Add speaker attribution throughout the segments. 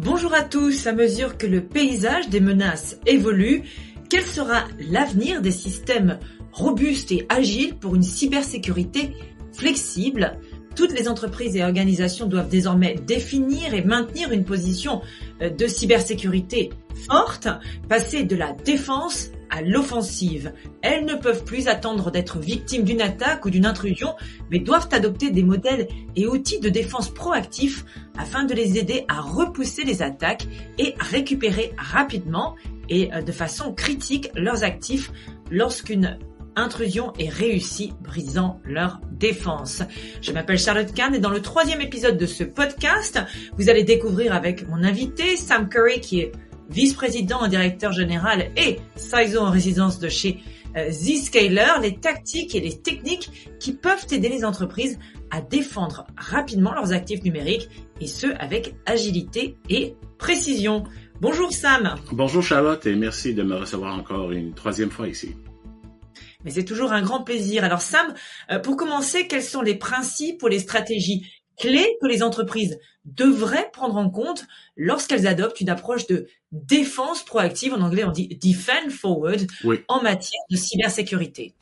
Speaker 1: Bonjour à tous, à mesure que le paysage des menaces évolue, quel sera l'avenir des systèmes robustes et agiles pour une cybersécurité flexible? Toutes les entreprises et organisations doivent désormais définir et maintenir une position de cybersécurité forte, passer de la défense à l'offensive. Elles ne peuvent plus attendre d'être victimes d'une attaque ou d'une intrusion, mais doivent adopter des modèles et outils de défense proactifs afin de les aider à repousser les attaques et à récupérer rapidement et de façon critique leurs actifs lorsqu'une intrusion est réussie, brisant leur défense. Je m'appelle Charlotte Kahn et dans le 3e épisode de ce podcast, vous allez découvrir avec mon invité Sam Curry, qui est vice-président et directeur général et CISO en résidence de chez Zscaler, les tactiques et les techniques qui peuvent aider les entreprises à défendre rapidement leurs actifs numériques et ce avec agilité et précision. Bonjour Sam.
Speaker 2: Bonjour Charlotte et merci de me recevoir encore une 3e fois ici.
Speaker 1: Mais c'est toujours un grand plaisir. Alors Sam, pour commencer, quels sont les principes ou les stratégies clés que les entreprises devraient prendre en compte lorsqu'elles adoptent une approche de défense proactive, en anglais on dit defend forward,
Speaker 2: Oui.
Speaker 1: en matière de cybersécurité?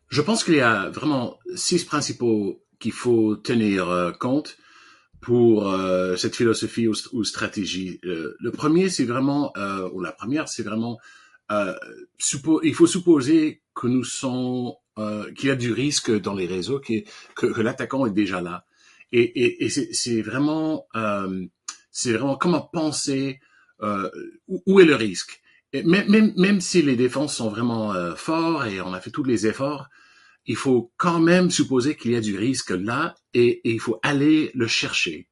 Speaker 2: Je pense qu'il y a vraiment 6 principaux qu'il faut tenir compte pour cette philosophie ou stratégie. Le premier, c'est vraiment, ou la première, c'est vraiment, il faut supposer que qu'il y a du risque dans les réseaux, que l'attaquant est déjà là. Et c'est vraiment comment penser où est le risque. Et même si les défenses sont vraiment forts et on a fait tous les efforts, il faut quand même supposer qu'il y a du risque là et il faut aller le chercher.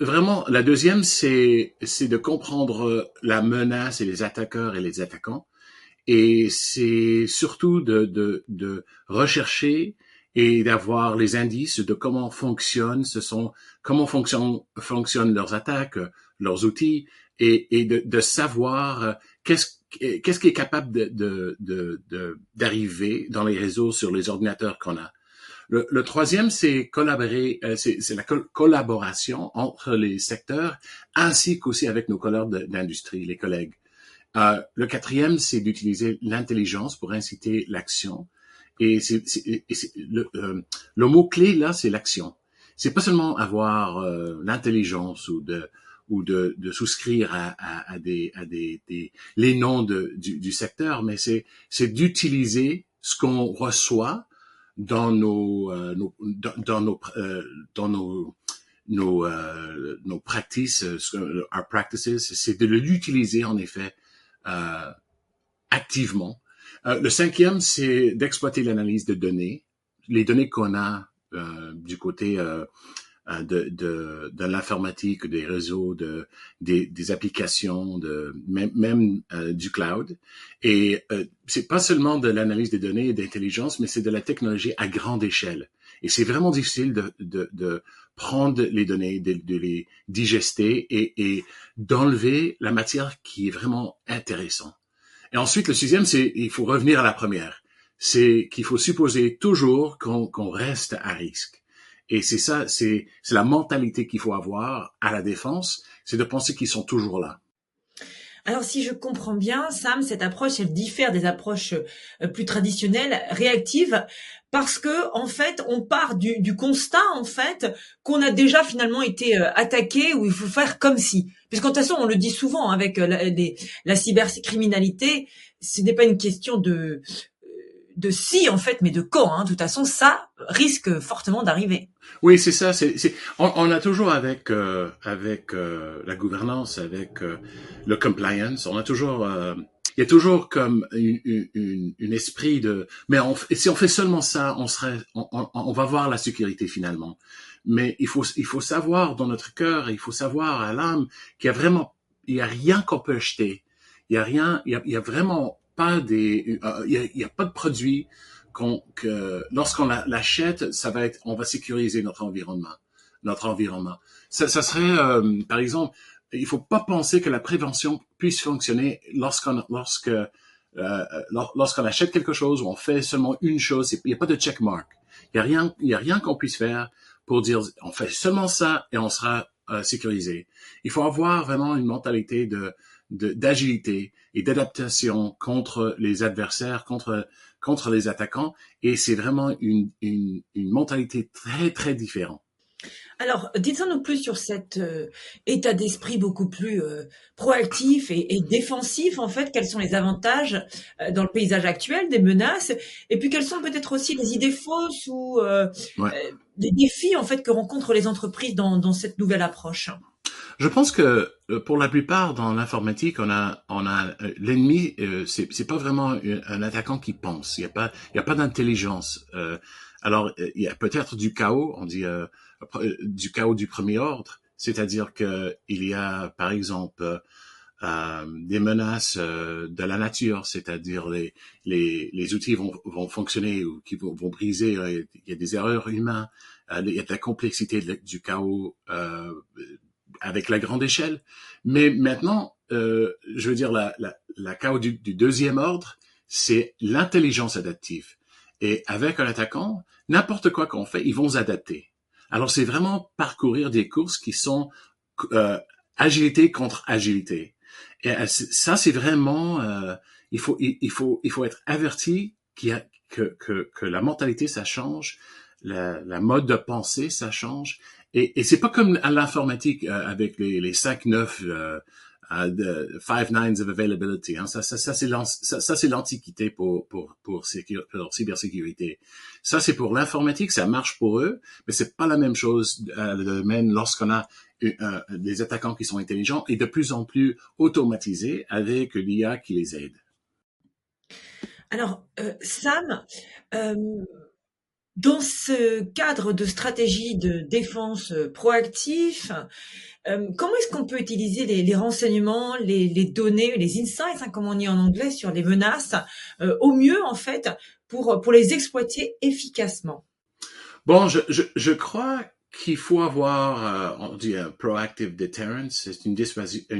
Speaker 2: Vraiment, la deuxième, c'est de comprendre la menace et les attaqueurs et les attaquants. Et c'est surtout de rechercher et d'avoir les indices de comment fonctionnent leurs attaques, leurs outils, et de savoir qu'est-ce qui est capable d'arriver dans les réseaux sur les ordinateurs qu'on a. Le troisième, c'est collaborer, c'est la collaboration entre les secteurs ainsi qu'aussi avec nos collègues d'industrie, les collègues. Le quatrième, c'est d'utiliser l'intelligence pour inciter l'action. Et le mot-clé, là, c'est l'action. C'est pas seulement avoir l'intelligence ou de souscrire à les noms du secteur, mais c'est d'utiliser ce qu'on reçoit dans nos practices, our practices, c'est de l'utiliser en effet activement. Le cinquième, c'est d'exploiter l'analyse de données, les données qu'on a du côté de l'informatique, des réseaux, des applications, même du cloud. Et c'est pas seulement de l'analyse des données et d'intelligence, mais c'est de la technologie à grande échelle. Et c'est vraiment difficile de prendre les données, de les digester et d'enlever la matière qui est vraiment intéressante. Et ensuite, le sixième, c'est il faut revenir à la première. C'est qu'il faut supposer toujours qu'on reste à risque. Et c'est ça, c'est la mentalité qu'il faut avoir à la défense, c'est de penser qu'ils sont toujours là.
Speaker 1: Alors si je comprends bien, Sam, cette approche, elle diffère des approches plus traditionnelles, réactives, parce que en fait, on part du constat en fait qu'on a déjà finalement été attaqué, ou il faut faire comme si. Puisqu'en toute façon, on le dit souvent avec la cybercriminalité, ce n'est pas une question de si en fait, mais de quand. De toute façon, ça risque fortement d'arriver.
Speaker 2: Oui, c'est ça. On a toujours avec la gouvernance, avec le compliance, on a toujours il y a toujours comme une esprit de. Mais si on fait seulement ça, on va voir la sécurité finalement. Mais il faut savoir dans notre cœur, il faut savoir à l'âme qu'il y a rien qu'on peut acheter. Il y a vraiment pas il y a pas de produit que lorsqu'on l'achète, on va sécuriser notre environnement. Ça serait, par exemple, il faut pas penser que la prévention puisse fonctionner lorsqu'on achète quelque chose ou on fait seulement une chose. Il n'y a pas de checkmark. Il y a rien qu'on puisse faire pour dire on fait seulement ça et on sera sécurisés. Il faut avoir vraiment une mentalité d'agilité et d'adaptation contre les adversaires, contre les attaquants. Et c'est vraiment une mentalité très, très différente.
Speaker 1: Alors, dites-nous plus sur cet état d'esprit beaucoup plus proactif et défensif, en fait. Quels sont les avantages dans le paysage actuel des menaces? Et puis, quelles sont peut-être aussi les idées fausses ou
Speaker 2: Ouais.
Speaker 1: des défis, en fait, que rencontrent les entreprises dans cette nouvelle approche?
Speaker 2: Je pense que pour la plupart dans l'informatique, on a l'ennemi, c'est pas vraiment un attaquant qui pense. Il y a pas d'intelligence. Alors il y a peut-être du chaos, on dit du chaos du premier ordre, c'est-à-dire que il y a par exemple des menaces de la nature, c'est-à-dire les outils vont fonctionner ou qui vont briser. Il y a des erreurs humaines, il y a de la complexité du chaos. Avec la grande échelle. Mais maintenant, je veux dire, la chaos du deuxième ordre, c'est l'intelligence adaptive. Et avec un attaquant, n'importe quoi qu'on fait, ils vont s'adapter. Alors, c'est vraiment parcourir des courses qui sont agilité contre agilité. Et ça, c'est vraiment, il faut être averti que la mentalité, ça change, la mode de pensée, ça change. Et c'est pas comme à l'informatique avec les 5 9 five nines of availability. Hein. Ça c'est l'antiquité pour cybersécurité. Ça c'est pour l'informatique, ça marche pour eux, mais c'est pas la même chose le domaine lorsqu'on a des attaquants qui sont intelligents et de plus en plus automatisés avec l'IA qui les aide.
Speaker 1: Alors, Sam, dans ce cadre de stratégie de défense proactif, comment est-ce qu'on peut utiliser les renseignements, les données, les insights, hein, comme on dit en anglais, sur les menaces, au mieux en fait, pour les exploiter efficacement?
Speaker 2: Bon, je crois qu'il faut avoir, on dit un proactive deterrence, c'est une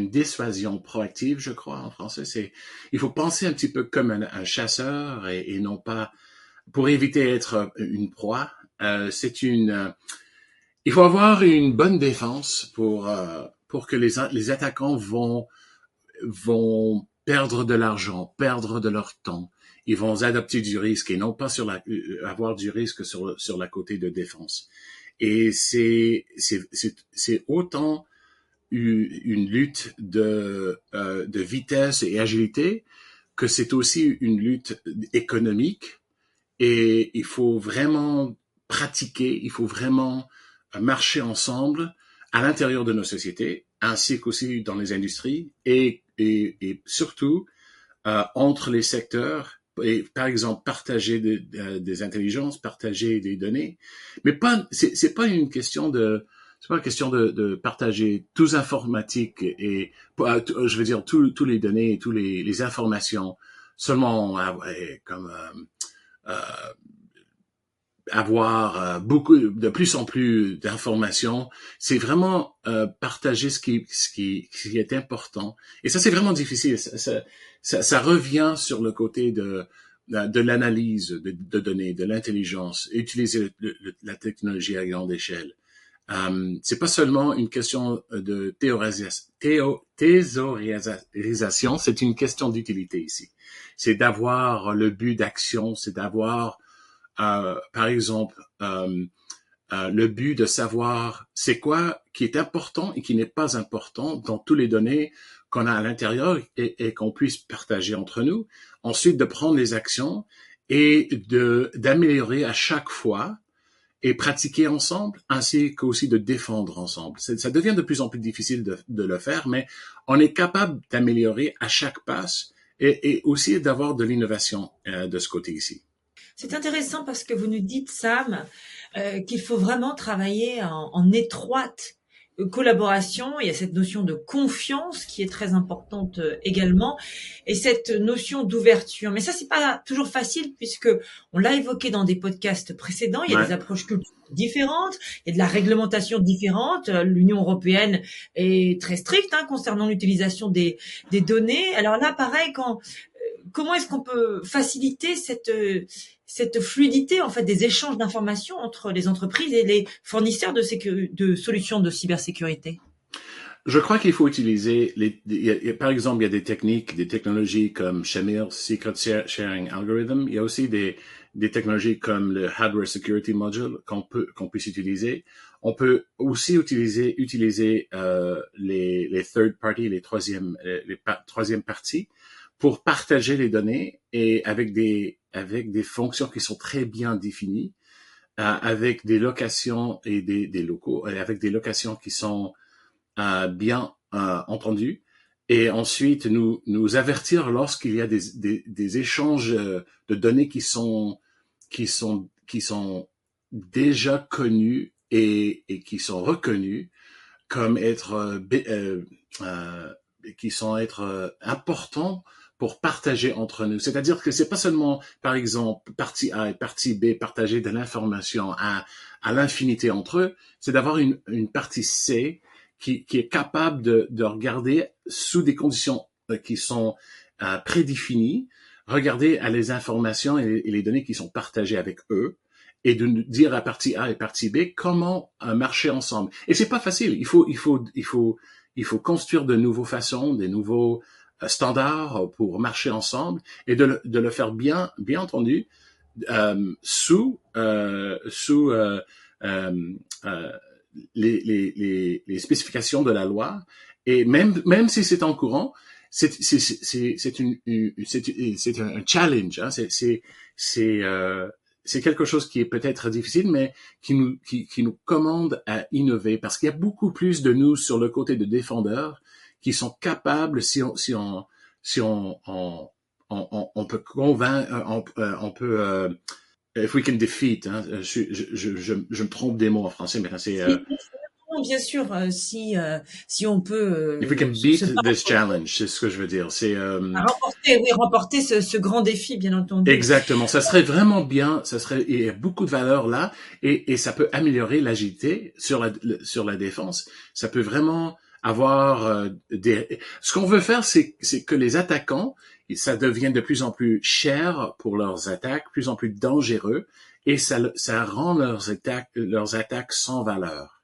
Speaker 2: dissuasion proactive, je crois en français. Il faut penser un petit peu comme un chasseur et non pas pour éviter d'être une proie. Il faut avoir une bonne défense pour que les attaquants vont perdre de l'argent, perdre de leur temps. Ils vont adopter du risque et non pas avoir du risque sur la côté de défense. Et c'est autant une lutte de vitesse et agilité que c'est aussi une lutte économique. Et il faut vraiment pratiquer, il faut vraiment marcher ensemble à l'intérieur de nos sociétés, ainsi qu'aussi dans les industries et surtout entre les secteurs. Et par exemple, partager des intelligences, partager des données, mais c'est pas une question c'est pas une question de partager tous informatiques et je veux dire tous les données, tous les informations seulement comme avoir beaucoup de plus en plus d'informations. C'est vraiment partager ce qui est important. Et ça, c'est vraiment difficile. Ça revient sur le côté de l'analyse de données, de l'intelligence, utiliser la technologie à grande échelle. C'est pas seulement une question de thésaurisation, c'est une question d'utilité ici. C'est d'avoir le but d'action, c'est d'avoir par exemple, le but de savoir c'est quoi qui est important et qui n'est pas important dans toutes les données qu'on a à l'intérieur et qu'on puisse partager entre nous. Ensuite, de prendre les actions et d'améliorer à chaque fois et pratiquer ensemble, ainsi qu'aussi de défendre ensemble. Ça devient de plus en plus difficile de le faire, mais on est capable d'améliorer à chaque passe et aussi d'avoir de l'innovation de ce côté ici.
Speaker 1: C'est intéressant parce que vous nous dites, Sam, qu'il faut vraiment travailler en étroite collaboration. Il y a cette notion de confiance qui est très importante également, et cette notion d'ouverture. Mais ça, c'est pas toujours facile puisque on l'a évoqué dans des podcasts précédents. Il y a des approches culturelles différentes, il y a de la réglementation différente. L'Union européenne est très stricte concernant l'utilisation des données. Alors là, pareil, comment est-ce qu'on peut faciliter cette fluidité en fait des échanges d'informations entre les entreprises et les fournisseurs de solutions de cybersécurité?
Speaker 2: Je crois qu'il faut utiliser par exemple, il y a des techniques, des technologies comme Shamir, Secret Sharing Algorithm. Il y a aussi des technologies comme le Hardware Security Module qu'on puisse utiliser. On peut aussi utiliser les third party, les troisième parties pour partager les données et avec des fonctions qui sont très bien définies, avec des locations et des locaux, et avec des locations qui sont bien entendu, et ensuite nous avertir lorsqu'il y a des échanges de données qui sont déjà connus et qui sont reconnus comme importants pour partager entre nous. C'est-à-dire que c'est pas seulement, par exemple, partie A et partie B partager de l'information à l'infinité entre eux, c'est d'avoir une partie C qui est capable de regarder sous des conditions qui sont prédéfinies, regarder à les informations et les données qui sont partagées avec eux, et de nous dire à partie A et partie B comment marcher ensemble. Et c'est pas facile. Il faut construire de nouvelles façons, des nouveaux standards pour marcher ensemble, et de le faire bien entendu, sous les spécifications de la loi. Et même si c'est en courant, c'est un challenge, hein. C'est quelque chose qui est peut-être difficile, mais qui nous commande à innover, parce qu'il y a beaucoup plus de nous sur le côté de défendeurs qui sont capables, si on peut convaincre, on peut if we can defeat, hein, je me trompe des mots en français, mais c'est
Speaker 1: bien sûr, si on peut
Speaker 2: if we can beat this challenge, c'est ce que je veux dire. C'est
Speaker 1: remporter ce grand défi, bien entendu.
Speaker 2: Exactement. Ça serait vraiment bien. Il y a beaucoup de valeur là, et ça peut améliorer l'agilité sur la défense. Ça peut vraiment avoir ce qu'on veut faire, c'est que les attaquants, ça devient de plus en plus cher pour leurs attaques, plus en plus dangereux, et ça rend leurs attaques sans valeur.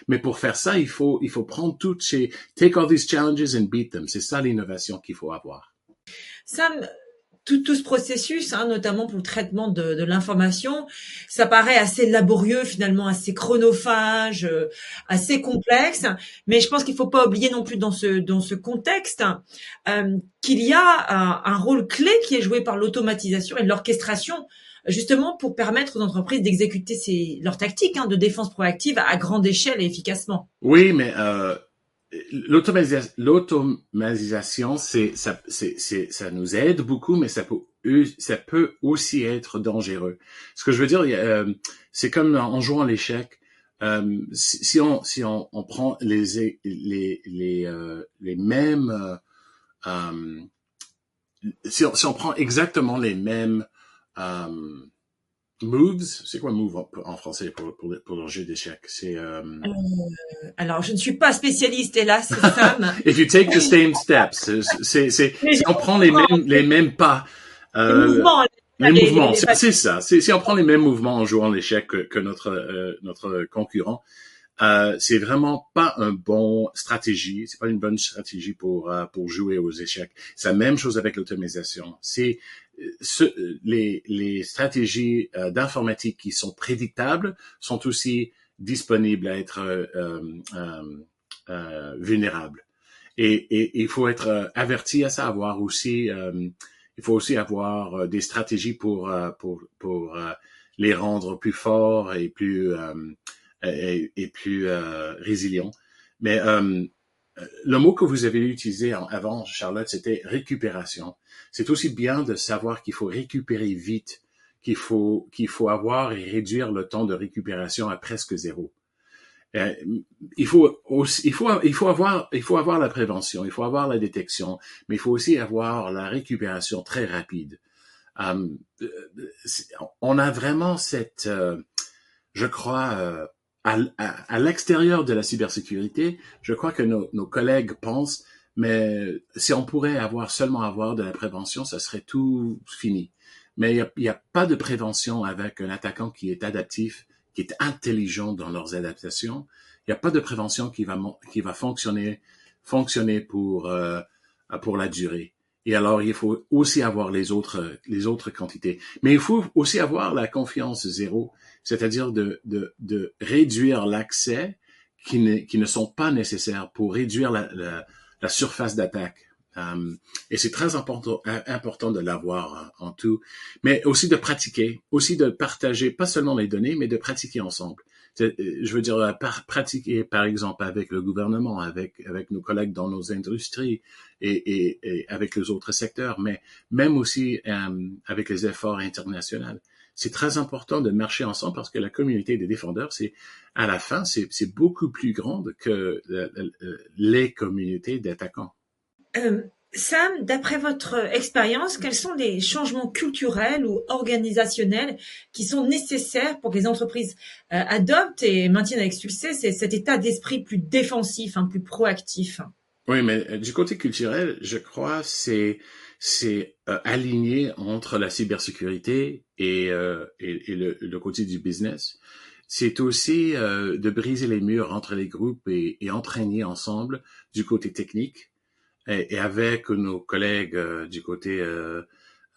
Speaker 2: Mais pour faire ça, il faut prendre take all these challenges and beat them. C'est ça l'innovation qu'il faut avoir.
Speaker 1: Sam, tout ce processus, hein, notamment pour le traitement de l'information, ça paraît assez laborieux, finalement, assez chronophage, assez complexe. Mais je pense qu'il faut pas oublier non plus dans ce contexte qu'il y a un rôle clé qui est joué par l'automatisation et l'orchestration, justement pour permettre aux entreprises d'exécuter leurs tactiques, hein, de défense proactive à grande échelle et efficacement.
Speaker 2: Oui, mais l'automatisation, ça nous aide beaucoup, mais ça peut aussi être dangereux. Ce que je veux dire, c'est comme en jouant à l'échec. Si on prend les mêmes, si on prend exactement les mêmes moves, c'est quoi move en français pour le jeu d'échecs?
Speaker 1: Alors, je ne suis pas spécialiste, hélas, Sam.
Speaker 2: If you take the same steps, si on prend les mêmes pas, les mouvements, c'est ça. Si on prend les mêmes mouvements en jouant l'échec que notre concurrent, c'est vraiment pas une bonne stratégie. C'est pas une bonne stratégie pour jouer aux échecs. C'est la même chose avec l'automatisation. C'est les stratégies d'informatique qui sont prédictables sont aussi disponibles à être vulnérables. Et il faut être averti à ça, il faut aussi avoir des stratégies pour les rendre plus forts et plus résilients. Mais le mot que vous avez utilisé avant, Charlotte, c'était récupération. C'est aussi bien de savoir qu'il faut récupérer vite, qu'il faut avoir et réduire le temps de récupération à presque zéro. Il faut avoir la prévention, il faut avoir la détection, mais il faut aussi avoir la récupération très rapide. On a vraiment cette, je crois, à l'extérieur de la cybersécurité, je crois que nos collègues pensent, mais si on pourrait seulement avoir de la prévention, ça serait tout fini. mais il y a pas de prévention avec un attaquant qui est adaptif, qui est intelligent dans leurs adaptations. Il n'y a pas de prévention qui va fonctionner pour la durée. Et alors, il faut aussi avoir les autres quantités. Mais il faut aussi avoir la confiance zéro, c'est-à-dire de réduire l'accès qui ne sont pas nécessaires pour réduire la surface d'attaque. Et c'est très important de l'avoir en tout, mais aussi de pratiquer, aussi de partager pas seulement les données, mais de pratiquer ensemble. Je veux dire, pratiquer par exemple avec le gouvernement, avec nos collègues dans nos industries et avec les autres secteurs, mais même aussi avec les efforts internationaux. C'est très important de marcher ensemble parce que la communauté des défendeurs, à la fin, c'est beaucoup plus grande que les communautés d'attaquants.
Speaker 1: Sam, d'après votre expérience, quels sont les changements culturels ou organisationnels qui sont nécessaires pour que les entreprises adoptent et maintiennent avec succès cet état d'esprit plus défensif, plus proactif?
Speaker 2: Oui, mais du côté culturel, je crois c'est aligné entre la cybersécurité et le côté du business. C'est aussi de briser les murs entre les groupes et entraîner ensemble du côté technique et avec nos collègues du côté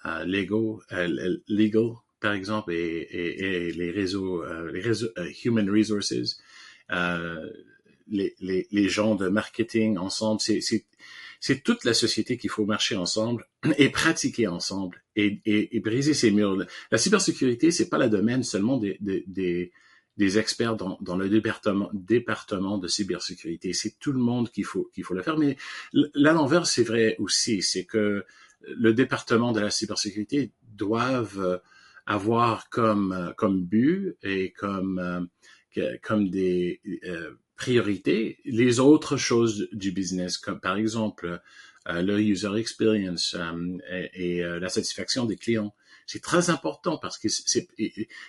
Speaker 2: legal par exemple et les réseaux human resources, les gens de marketing ensemble, c'est toute la société qu'il faut marcher ensemble et pratiquer ensemble et briser ces murs. La cybersécurité, c'est pas le domaine seulement des experts dans le département de cybersécurité. C'est tout le monde qu'il faut le faire. Mais là, l'envers, c'est vrai aussi. C'est que le département de la cybersécurité doivent avoir comme but et comme des priorités les autres choses du business, comme par exemple le user experience et la satisfaction des clients. C'est très important parce que c'est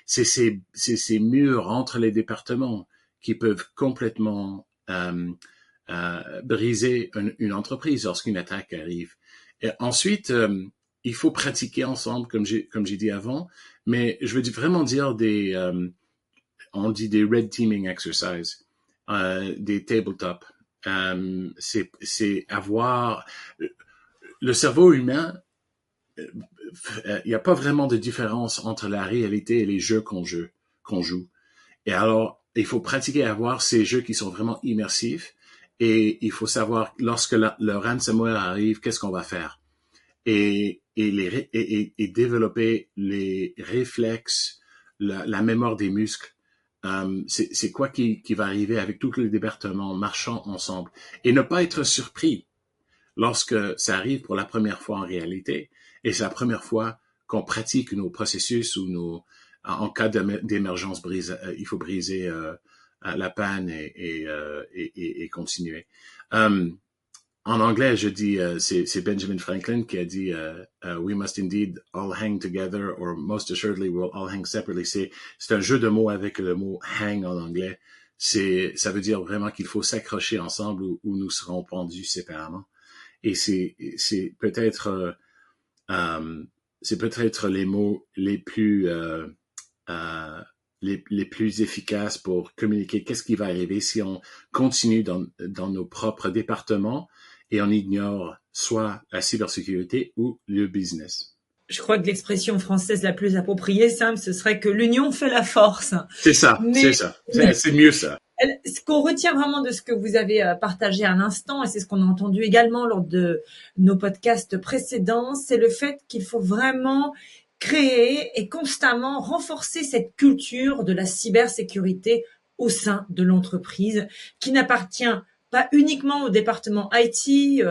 Speaker 2: ces murs entre les départements qui peuvent complètement briser une entreprise lorsqu'une attaque arrive. Et ensuite, il faut pratiquer ensemble, comme j'ai dit avant, mais je veux vraiment dire on dit des red teaming exercises, des tabletop. C'est avoir le cerveau humain. Il n'y a pas vraiment de différence entre la réalité et les jeux qu'on joue. Et alors, il faut pratiquer à avoir ces jeux qui sont vraiment immersifs et il faut savoir lorsque le ransomware arrive, qu'est-ce qu'on va faire et développer les réflexes, la mémoire des muscles. C'est quoi qui va arriver avec tous les départements marchant ensemble et ne pas être surpris lorsque ça arrive pour la première fois en réalité. Et c'est la première fois qu'on pratique nos processus ou en cas d'émergence, il faut briser la panne et continuer. En anglais, je dis, c'est Benjamin Franklin qui a dit we must indeed all hang together, or most assuredly we'll all hang separately. C'est un jeu de mots avec le mot hang en anglais. Ça veut dire vraiment qu'il faut s'accrocher ensemble ou nous serons pendus séparément. Et c'est peut-être les mots les plus les plus efficaces pour communiquer qu'est-ce qui va arriver si on continue dans nos propres départements et on ignore soit la cybersécurité ou le business.
Speaker 1: Je crois que l'expression française la plus appropriée, Sam, ce serait que l'union fait la force.
Speaker 2: C'est ça, c'est ça. C'est mieux ça.
Speaker 1: Ce qu'on retient vraiment de ce que vous avez partagé à l'instant, et c'est ce qu'on a entendu également lors de nos podcasts précédents, c'est le fait qu'il faut vraiment créer et constamment renforcer cette culture de la cybersécurité au sein de l'entreprise qui n'appartient pas uniquement au département IT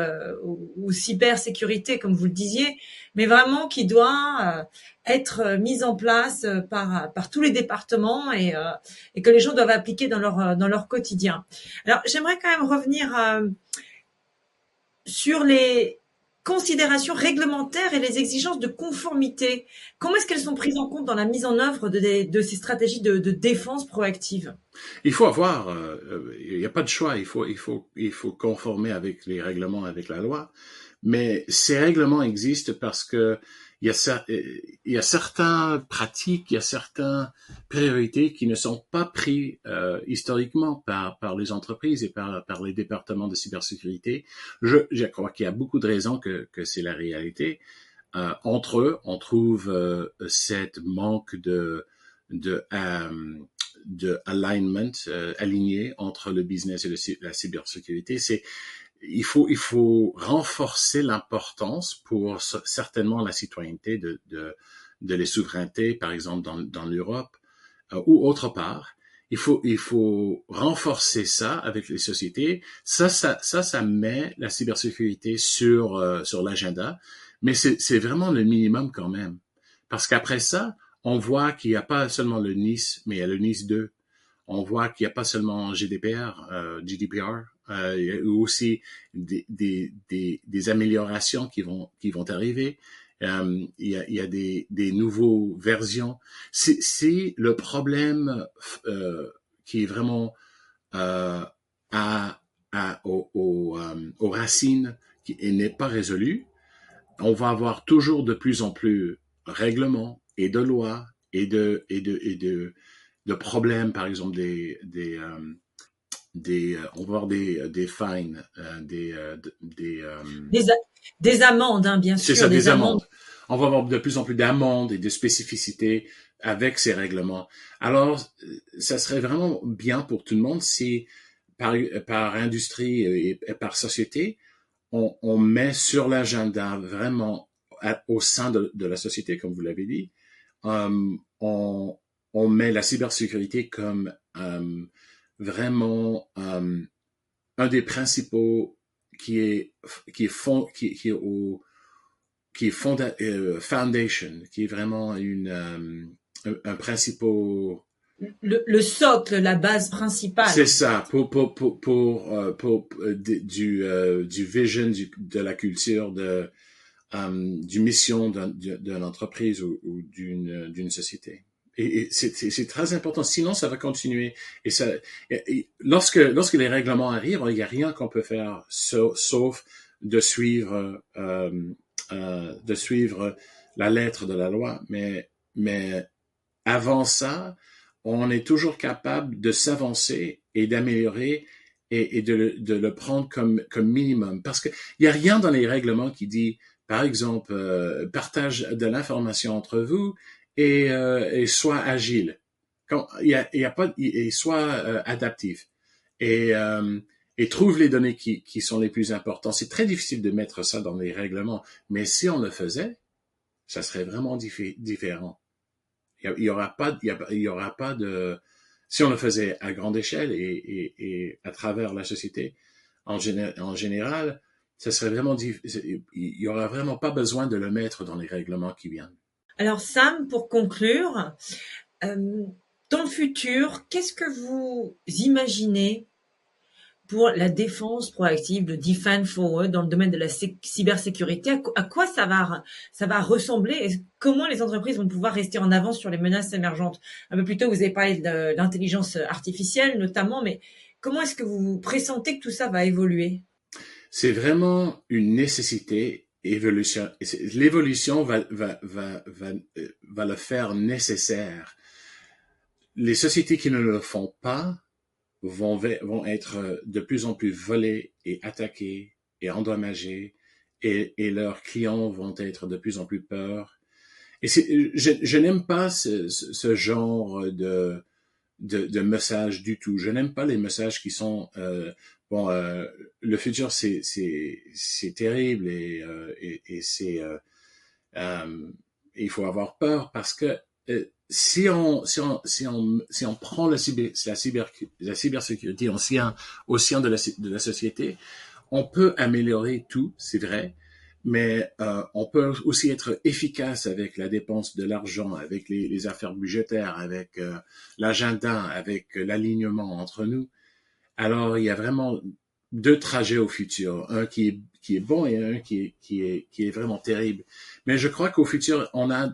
Speaker 1: ou cybersécurité, comme vous le disiez, mais vraiment qui doit être mise en place par tous les départements et que les gens doivent appliquer dans leur quotidien. Alors, j'aimerais quand même revenir sur les considérations réglementaires et les exigences de conformité. Comment est-ce qu'elles sont prises en compte dans la mise en œuvre de ces stratégies de défense proactive?
Speaker 2: Il faut avoir, il n'y a pas de choix, il faut conformer avec les règlements, avec la loi. Mais ces règlements existent parce que il y a certaines pratiques, il y a certaines priorités qui ne sont pas prises historiquement par les entreprises et par les départements de cybersécurité. Je crois qu'il y a beaucoup de raisons que c'est la réalité. Entre eux, on trouve cette manque de alignment, aligné entre le business et la cybersécurité. Il faut renforcer l'importance pour certainement la citoyenneté de les souverainetés, par exemple dans l'Europe ou autre part. Il faut renforcer ça avec les sociétés. Ça met la cybersécurité sur l'agenda, mais c'est vraiment le minimum quand même. Parce qu'après ça, on voit qu'il n'y a pas seulement le NIS, mais il y a le NIS 2. On voit qu'il n'y a pas seulement GDPR, il y a aussi des améliorations qui vont arriver. Il y a des nouveaux versions. C'est le problème qui est vraiment aux racines et n'est pas résolu. On va avoir toujours de plus en plus règlements et de lois et de problèmes, par exemple on va avoir des fines,
Speaker 1: des amendes, hein, bien
Speaker 2: c'est
Speaker 1: sûr,
Speaker 2: ça, des
Speaker 1: des amendes.
Speaker 2: amendes. On va avoir de plus en plus d'amendes et de spécificités avec ces règlements. Alors, ça serait vraiment bien pour tout le monde si, par industrie et par société, on met sur l'agenda vraiment au sein de la société, comme vous l'avez dit, on met la cybersécurité comme vraiment un des principaux qui est foundation, qui est vraiment un principal.
Speaker 1: Le socle, la base principale.
Speaker 2: C'est ça, pour du vision de la culture du mission d'une entreprise ou d'une société. Et c'est très important. Sinon, ça va continuer. Lorsque les règlements arrivent, il n'y a rien qu'on peut faire sauf de suivre la lettre de la loi. Mais avant ça, on est toujours capable de s'avancer et d'améliorer et de le prendre comme minimum. Parce que il y a rien dans les règlements qui dit, par exemple, partage de l'information entre vous et soit agile. Il y a pas, et soit adaptif. Et trouve les données qui sont les plus importantes. C'est très difficile de mettre ça dans les règlements, mais si on le faisait, ça serait vraiment différent. Il y aura pas de, si on le faisait à grande échelle et à travers la société en général, ça serait vraiment il y aura vraiment pas besoin de le mettre dans les règlements qui viennent.
Speaker 1: Alors Sam, pour conclure, dans le futur, qu'est-ce que vous imaginez pour la défense proactive, le Defend Forward dans le domaine de la cybersécurité? À quoi ça va ressembler et comment les entreprises vont pouvoir rester en avance sur les menaces émergentes? Un peu plus tôt, vous avez parlé de l'intelligence artificielle notamment, mais comment est-ce que vous pressentez que tout ça va évoluer?
Speaker 2: C'est vraiment une nécessité. L'évolution va le faire nécessaire. Les sociétés qui ne le font pas vont être de plus en plus volées et attaquées et endommagées et leurs clients vont être de plus en plus peur. Et je n'aime pas ce genre de messages du tout. Je n'aime pas les messages qui sont le futur c'est terrible et c'est il faut avoir peur parce que si on prend la cybersécurité au sein de la société, on peut améliorer tout, c'est vrai, mais on peut aussi être efficace avec la dépense de l'argent, avec les affaires budgétaires, avec l'agenda, avec l'alignement entre nous. Alors, il y a vraiment deux trajets au futur, un qui est bon et un qui est vraiment terrible. Mais je crois qu'au futur, on a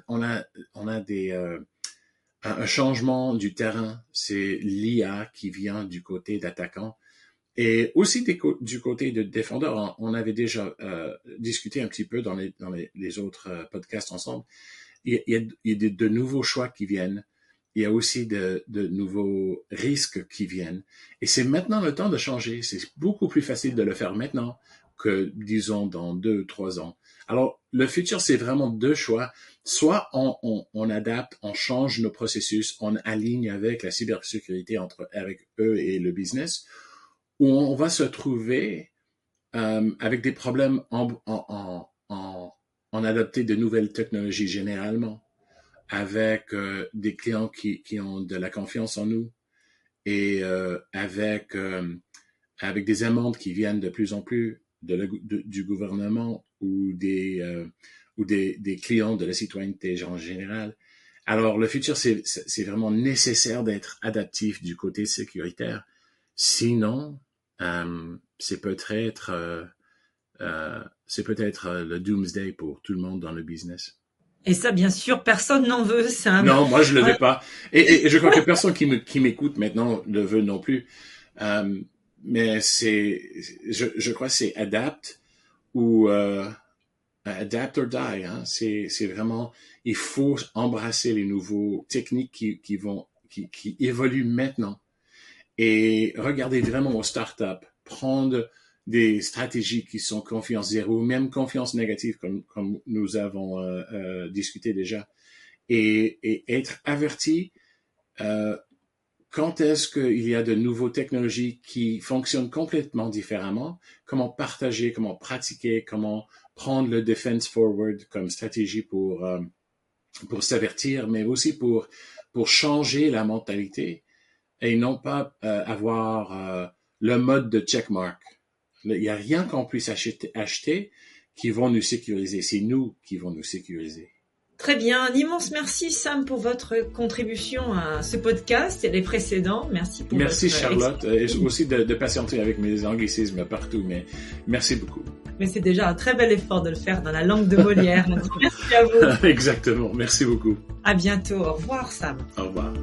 Speaker 2: un changement du terrain. C'est l'IA qui vient du côté d'attaquants Et aussi du côté de défendeur, on avait déjà discuté un petit peu dans les autres podcasts ensemble. Il y a de nouveaux choix qui viennent. Il y a aussi de nouveaux risques qui viennent. Et c'est maintenant le temps de changer. C'est beaucoup plus facile de le faire maintenant que, disons, dans 2-3 ans. Alors, le futur, c'est vraiment deux choix. Soit on adapte, on change nos processus, on aligne avec la cybersécurité avec eux et le business, ou on va se trouver avec des problèmes en adopter de nouvelles technologies généralement, avec des clients qui ont de la confiance en nous et avec des amendes qui viennent de plus en plus du gouvernement ou des clients de la citoyenneté en général. Alors, le futur, c'est vraiment nécessaire d'être adaptif du côté sécuritaire. Sinon, c'est peut-être le doomsday pour tout le monde dans le business.
Speaker 1: Et ça, bien sûr, personne n'en veut, ça.
Speaker 2: Non, moi, je le veux pas. Et je crois que personne qui m'écoute maintenant le veut non plus. Mais je crois que c'est adapt ou adapt or die. Hein. C'est vraiment, il faut embrasser les nouveaux techniques qui évoluent maintenant et regarder vraiment aux startups, prendre des stratégies qui sont confiance zéro, même confiance négative, comme nous avons discuté déjà, et être averti quand est-ce qu'il y a de nouvelles technologies qui fonctionnent complètement différemment, comment partager, comment pratiquer, comment prendre le defense forward comme stratégie pour s'avertir, mais aussi pour changer la mentalité et non pas avoir le mode de checkmark. Il n'y a rien qu'on puisse acheter qui vont nous sécuriser. C'est nous qui vont nous sécuriser.
Speaker 1: Très bien. Un immense merci, Sam, pour votre contribution à ce podcast et les précédents.
Speaker 2: Merci, Charlotte. Et aussi de patienter avec mes anglicismes partout, mais merci beaucoup.
Speaker 1: Mais c'est déjà un très bel effort de le faire dans la langue de Molière. Merci à vous.
Speaker 2: Exactement. Merci beaucoup.
Speaker 1: À bientôt. Au revoir, Sam.
Speaker 2: Au revoir.